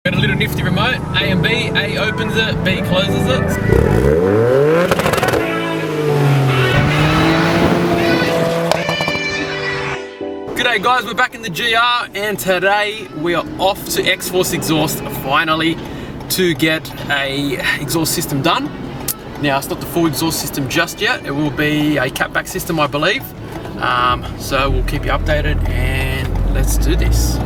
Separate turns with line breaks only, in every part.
Got a little nifty remote, A and B. A opens it, B closes it. G'day guys, we're back in the GR and today we are off to XFORCE exhaust finally to get a exhaust system done. Now it's not the full exhaust system just yet, it will be a Catback system I believe. So we'll keep you updated and let's do this.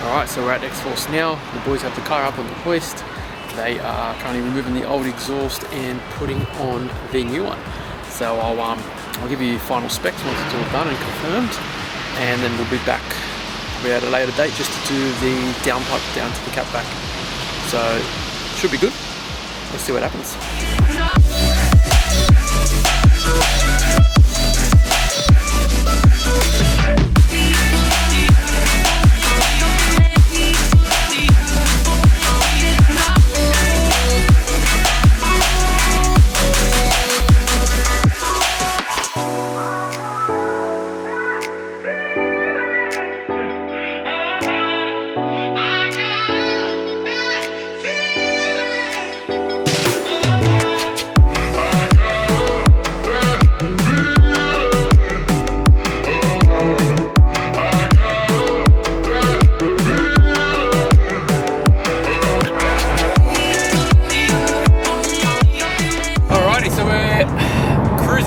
Alright, so we're at XFORCE now. The boys have the car up on the hoist. They are currently removing the old exhaust and putting on the new one. So I'll give you final specs once it's all done and confirmed, and then we'll be back at a later date just to do the downpipe down to the Catback. So should be good. Let's see what happens.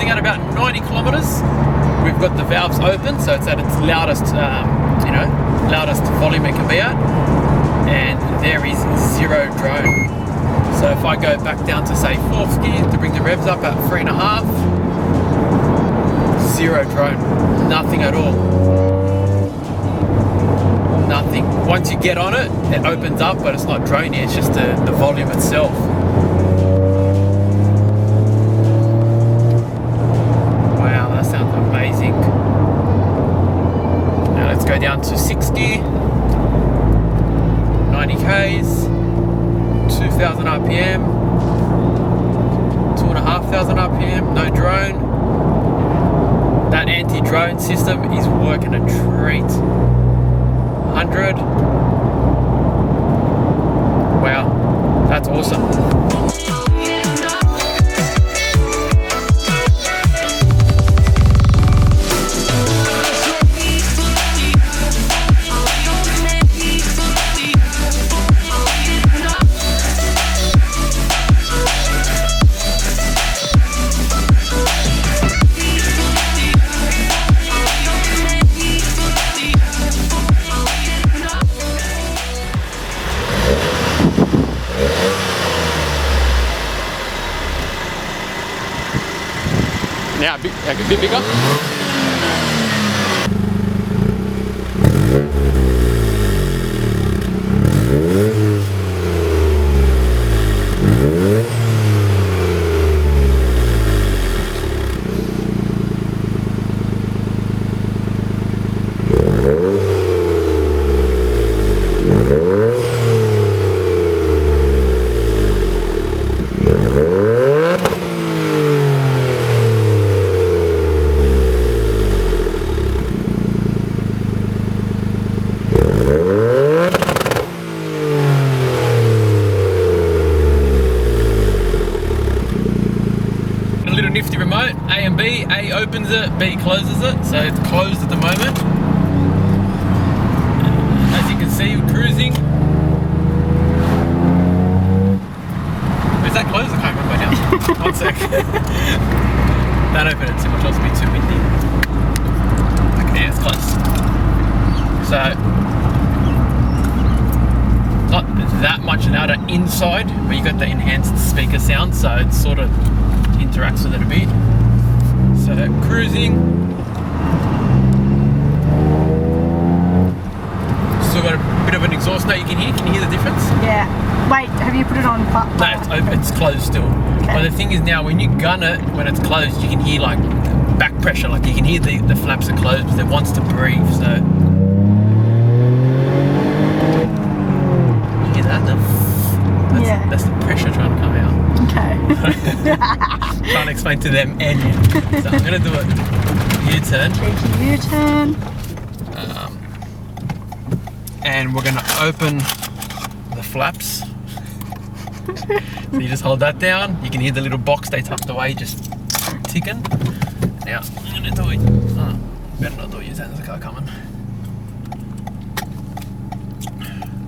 At about 90 kilometers. We've got the valves open, so it's at its loudest, loudest volume it can be at, and there is zero drone. So if I go back down to say 4th gear to bring the revs up at 3.5, zero drone, nothing at all. Nothing. Once you get on it, it opens up, but it's not drone-y, it's just the volume itself. Amazing. Now let's go down to 6th gear, 90 Ks, 2000 RPM, 2,500 RPM, no drone. That anti-drone system is working a treat. 100. Wow, that's awesome. Yeah, a bit bigger. Nifty remote, A and B. A opens it, B closes it, so it's closed at the moment. As you can see, we're cruising. Is that closed? I can't remember now. 1 sec. Don't open it too much, it'll be too windy. Okay, yeah, it's closed. So, not that much louder inside, but you got the enhanced speaker sound, so it sort of interacts with it a bit. So cruising. Still got a bit of an exhaust note you can hear. Can you hear the difference?
Yeah. Wait, have you put it on?
No, it's open. It's closed still. Okay. But the thing is now, when you gun it, when it's closed, you can hear like back pressure. Like you can hear the flaps are closed, but it wants to breathe. So you hear that? That's the pressure trying to come out.
Okay.
Trying to explain to them and you. So I'm going to do a U-turn.
Cheeky U-turn.
and we're gonna open the flaps. So you just hold that down. You can hear the little box they tucked away just ticking. Now I'm gonna do it. Better not do it. Use that. There's a car coming.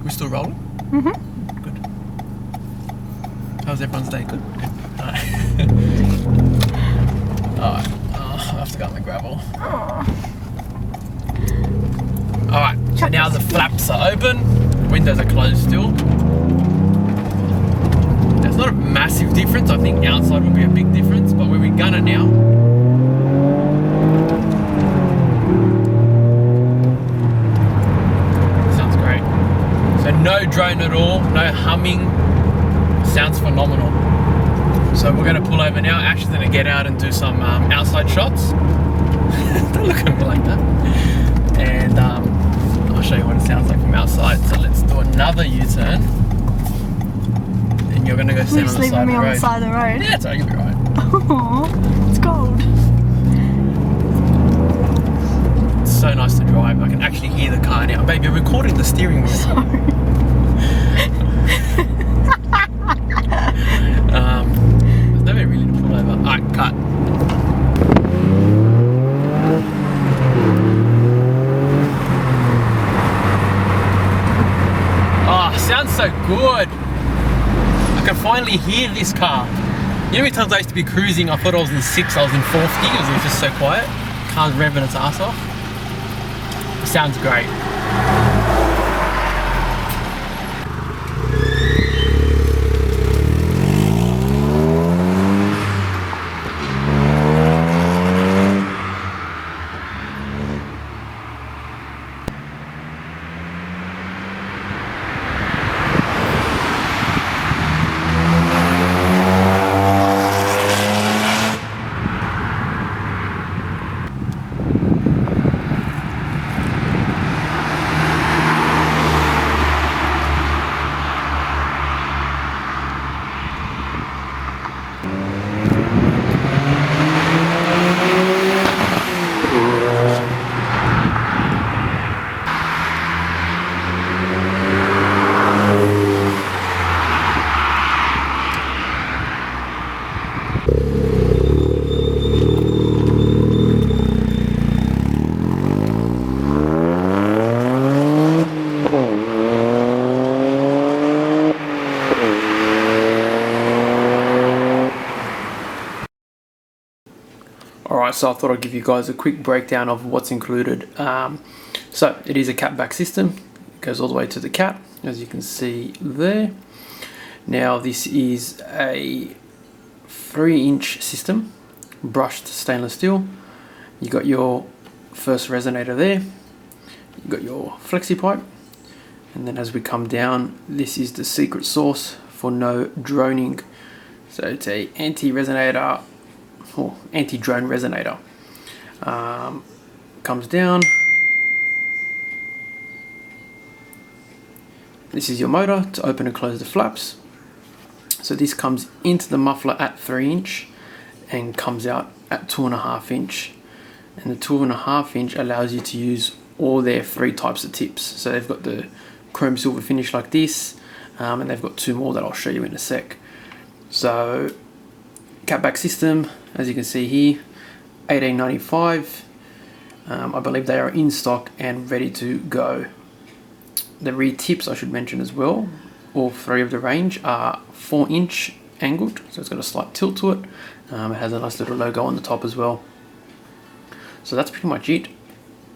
We're still rolling. Good. How's everyone's day? Good. Alright. Alright. I have to go on the gravel. Alright. So now the flaps are open. Windows are closed still. It's not a massive difference. I think outside will be a big difference, but when we gun it now, sounds great. So no drone at all, no humming. Sounds phenomenal. So we're going to pull over now. Ash is going to get out and do some outside shots. Don't look at me like that. And I'll show you what it sounds like from outside. So let's do another U-turn. And you're going to go stand on the side of the road.
On the side of the road?
Yeah, it's alright, you'll be right.
Oh, it's cold.
It's so nice to drive. I can actually hear the car now. Babe, you're recording the steering wheel.
Sorry.
There's nowhere really to pull over. Alright, cut. Oh, sounds so good. I can finally hear this car. You know how many times I used to be cruising, I thought I was in 6th, I was in 4th gear because it was just so quiet. Car's revving its ass off. It sounds great. Alright, so I thought I'd give you guys a quick breakdown of what's included. So it is a Catback system. It goes all the way to the cat, as you can see there. Now this is a 3-inch system, brushed stainless steel. You got your first resonator there. You got your flexi pipe, and then as we come down, this is the secret sauce for no droning. So it's a anti-resonator or anti-drone resonator. Comes down. This is your motor to open and close the flaps. So this comes into the muffler at 3-inch and comes out at 2.5 inch. And the 2.5 inch allows you to use all their 3 types of tips. So they've got the chrome silver finish like this, and they've got 2 more that I'll show you in a sec. So Catback system, as you can see here, $18.95. I believe they are in stock and ready to go. The rear tips, I should mention as well, all 3 of the range are 4-inch angled, so it's got a slight tilt to it. It has a nice little logo on the top as well. So that's pretty much it.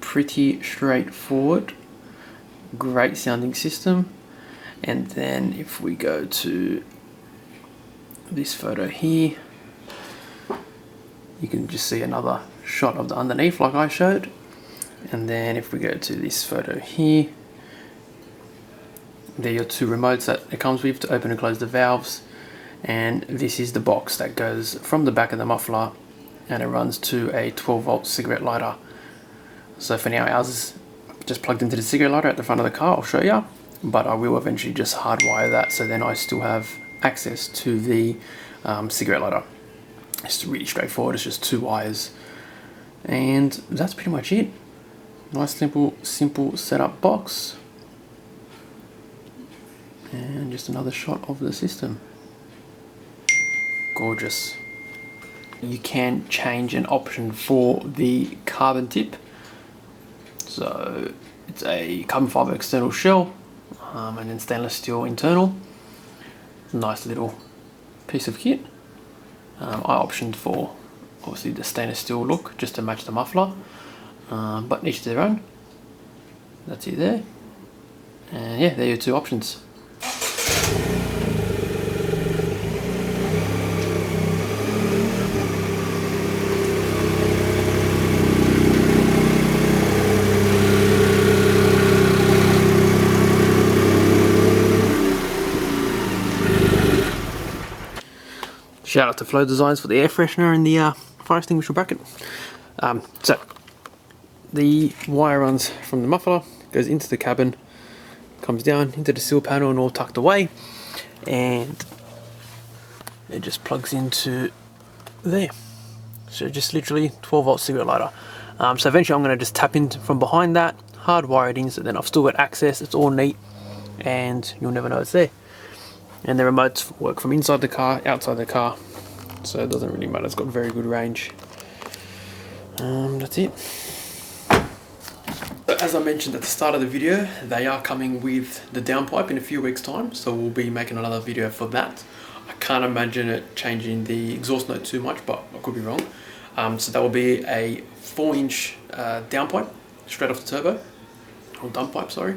Pretty straightforward, great sounding system. And then if we go to this photo here, you can just see another shot of the underneath like I showed. And then if we go to this photo here, they're your 2 remotes that it comes with to open and close the valves. And this is the box that goes from the back of the muffler and it runs to a 12-volt cigarette lighter. So for now, ours is just plugged into the cigarette lighter at the front of the car. I'll show you, but I will eventually just hardwire that, so then I still have access to the cigarette lighter. It's really straightforward. It's just 2 wires, and that's pretty much it. Nice simple setup box. And just another shot of the system. Gorgeous. You can change an option for the carbon tip. So it's a carbon fibre external shell and then stainless steel internal. Nice little piece of kit. I optioned for obviously the stainless steel look just to match the muffler, but each to their own. That's it there. And yeah, there are your two options. Shout out to Flow Designs for the air freshener and the fire extinguisher bracket. So the wire runs from the muffler, goes into the cabin, comes down into the seal panel and all tucked away, and it just plugs into there. So just literally 12 volt cigarette lighter. So eventually I'm going to just tap in from behind that, hardwire it in, so then I've still got access, it's all neat, and you'll never know it's there. And the remotes work from inside the car, outside the car, so it doesn't really matter. It's got very good range. That's it. So as I mentioned at the start of the video, they are coming with the downpipe in a few weeks' time, so we'll be making another video for that. I can't imagine it changing the exhaust note too much, but I could be wrong. So that will be a 4-inch downpipe straight off the turbo, or dump pipe, sorry.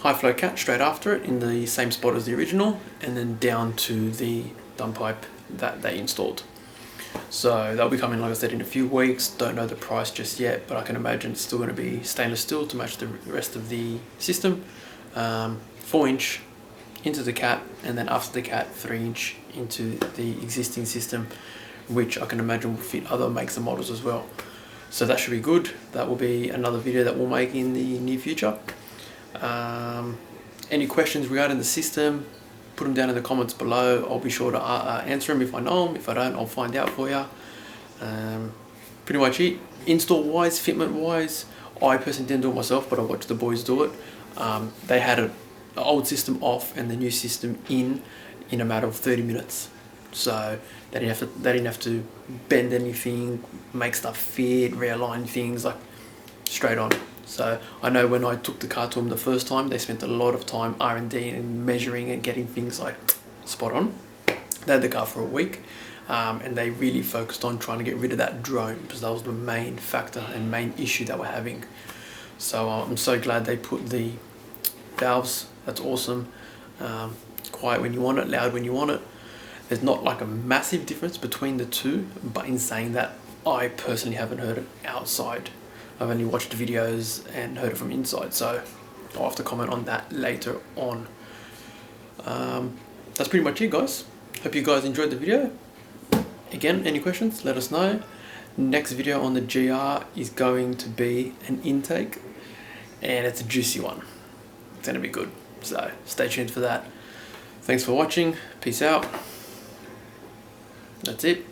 High flow cat straight after it in the same spot as the original, and then down to the dump pipe that they installed. So that'll be coming, like I said, in a few weeks. Don't know the price just yet, but I can imagine it's still going to be stainless steel to match the rest of the system. 4-inch into the cat, and then after the cat 3-inch into the existing system, which I can imagine will fit other makes and models as well. So that should be good. That will be another video that we'll make in the near future. Any questions regarding the system, put them down in the comments below. I'll be sure to answer them if I know them. If I don't, I'll find out for you. Pretty much it. Install wise, fitment wise, I personally didn't do it myself, but I watched the boys do it. They had an old system off and the new system in a matter of 30 minutes. So they didn't have to bend anything, make stuff fit, realign things, like straight on. So I know when I took the car to them the first time, they spent a lot of time R&D and measuring and getting things like spot on. They had the car for a week, and they really focused on trying to get rid of that drone, because that was the main factor and main issue that we're having. So I'm so glad they put the valves. That's awesome. Quiet when you want it, loud when you want it. There's not like a massive difference between the two, but in saying that, I personally haven't heard it outside. I've only watched videos and heard it from inside, so I'll have to comment on that later on. That's pretty much it, guys. Hope you guys enjoyed the video. Again, any questions, let us know. Next video on the GR is going to be an intake, and it's a juicy one. It's going to be good, so stay tuned for that. Thanks for watching. Peace out. That's it.